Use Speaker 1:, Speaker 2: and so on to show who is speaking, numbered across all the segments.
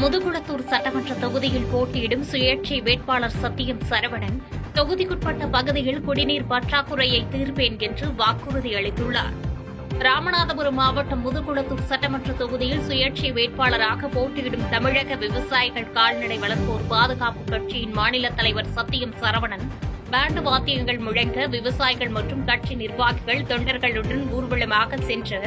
Speaker 1: முதுகுளத்தூர் சட்டமன்ற தொகுதியில் போட்டியிடும் சுயேட்சை வேட்பாளர் சத்தியம் சரவணன் தொகுதிக்குட்பட்ட பகுதியில் குடிநீர் பற்றாக்குறையை தீர்ப்பேன் என்று வாக்குறுதி அளித்துள்ளார். ராமநாதபுரம் மாவட்டம் முதுகுளத்தூர் சட்டமன்ற தொகுதியில் சுயேட்சை வேட்பாளராக போட்டியிடும் தமிழக விவசாயிகள் கால்நடை வளர்ப்போர் பாதுகாப்பு கட்சியின் மாநில தலைவர் சத்தியம் சரவணன் பேண்டு வாத்தியங்கள் முழங்க விவசாயிகள் மற்றும் கட்சி நிர்வாகிகள் தொண்டர்களுடன் ஊர்வலமாக சென்று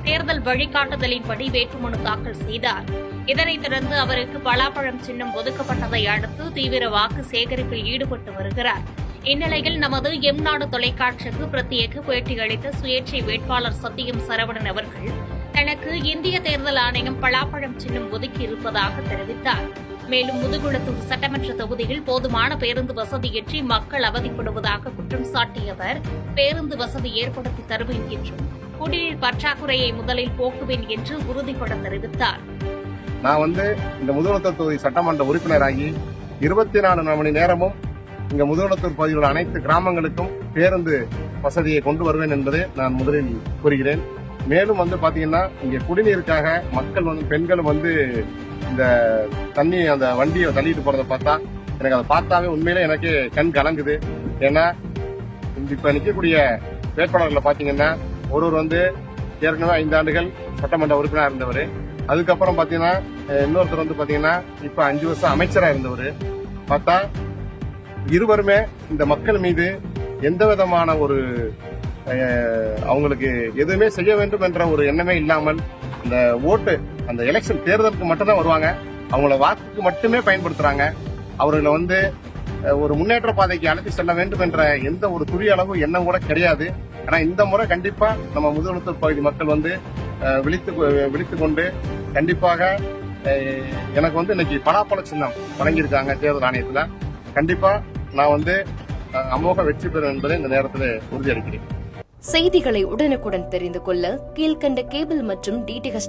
Speaker 1: தேர்தல் வழிகாட்டுதலின்படி வேட்புமனு தாக்கல் செய்தார். இதனைத் தொடர்ந்து அவருக்கு பலாப்பழம் சின்னம் ஒதுக்கப்பட்டதை அடுத்து தீவிர வாக்கு சேகரிப்பில் ஈடுபட்டு வருகிறார். இந்நிலையில் நமது எம்நாடு தொலைக்காட்சிக்கு பிரத்யேக பேட்டியளித்த சுயேட்சை வேட்பாளர் சத்தியம் சரவணன் அவர்கள் தனக்கு இந்திய தேர்தல் ஆணையம் பலாப்பழம் சின்னம் ஒதுக்கியிருப்பதாக தெரிவித்தார். மேலும் முதுகுளத்தூர் சட்டமன்ற தொகுதியில் போதுமான பேருந்து வசதியின்றி மக்கள் அவதிப்படுவதாக குற்றம் சாட்டிய அவர் பேருந்து வசதி ஏற்படுத்தி தருவேன் என்றும் குடிநீர் பற்றாக்குறையை முதலில் போக்குவேன் என்று உறுதிபட தெரிவித்தார்.
Speaker 2: நான் இந்த முதுகுளத்தூர் தொகுதி சட்டமன்ற உறுப்பினராகி 24 மணி நேரமும் இங்க முதுகுளத்தூர் பகுதியில் உள்ள அனைத்து கிராமங்களுக்கும் பேருந்து வசதியை கொண்டு வருவேன் என்பதை நான் முதலில் கூறுகிறேன். மேலும் பாத்தீங்கன்னா இங்க குடிநீருக்காக மக்கள் பெண்கள் இந்த தண்ணி அந்த வண்டியை தள்ளிட்டு போறதை பார்த்தா எனக்கு அதை பார்த்தாவே உண்மையிலே எனக்கு கண் கலங்குது. ஏன்னா இப்ப நிக்கக்கூடிய வேட்பாளர்களை பாத்தீங்கன்னா ஒருவர் ஏற்கனவே 5 ஆண்டுகள் சட்டமன்ற உறுப்பினராக இருந்தவர். அதுக்கப்புறம் பாத்தீங்கன்னா இன்னொருத்தர் பாத்தீங்கன்னா இப்ப 5 வருஷம் அமைச்சரா இருந்தவர். பார்த்தா இருவருமே இந்த மக்கள் மீது எந்த விதமான ஒரு அவங்களுக்கு எதுவுமே செய்ய வேண்டும் என்ற ஒரு எண்ணமே இல்லாமல் இந்த ஓட்டு அந்த எலெக்ஷன் தேர்தலுக்கு மட்டும்தான் வருவாங்க. அவங்கள வாக்குக்கு மட்டுமே பயன்படுத்துறாங்க. அவர்களை ஒரு முன்னேற்ற பாதைக்கு அழைத்து செல்ல வேண்டும் என்ற எந்த ஒரு துரிய அளவு எண்ணம் கூட கிடையாது. ஆனா இந்த முறை கண்டிப்பா நம்ம முதுகுளத்தூர் பகுதி மக்கள் விழித்து கொண்டு கண்டிப்பாக எனக்கு இன்னைக்கு பலாப்பழ சின்னம் வழங்கியிருக்காங்க தேர்தல் ஆணையத்துல. கண்டிப்பா நான் அமோக வெற்றி பெறும் என்பதை இந்த நேரத்தில் உறுதியளிக்கிறேன்.
Speaker 3: செய்திகளை உடனுக்குடன் தெரிந்து கொள்ள கீழ்கண்ட கேபிள் மற்றும் DTH